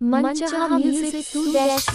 Mancha Music Sudesh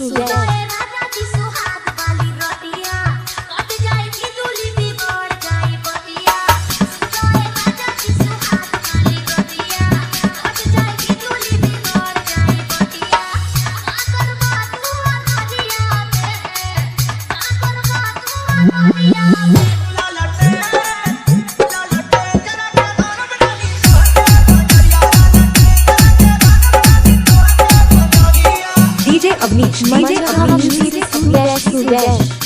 Mancha Music Sudesh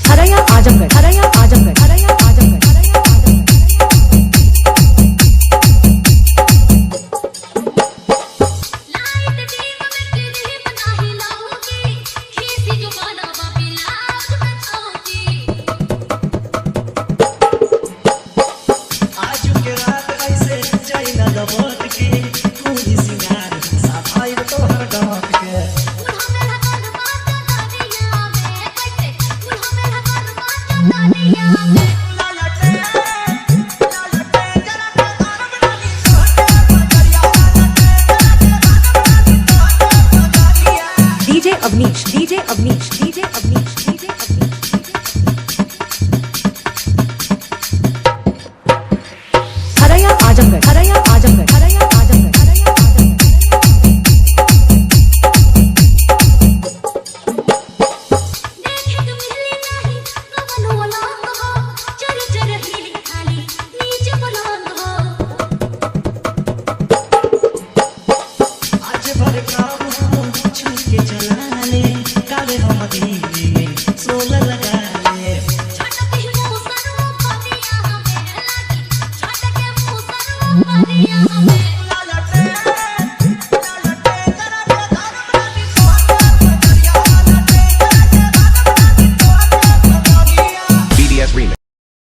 हरया आजमगढ़ हरया आजमगढ़ हरया आजमगढ़ हरया DJ Avnish हरया आजमगढ़ हरया आजमगढ़ हरया आजमगढ़ हरया Mancha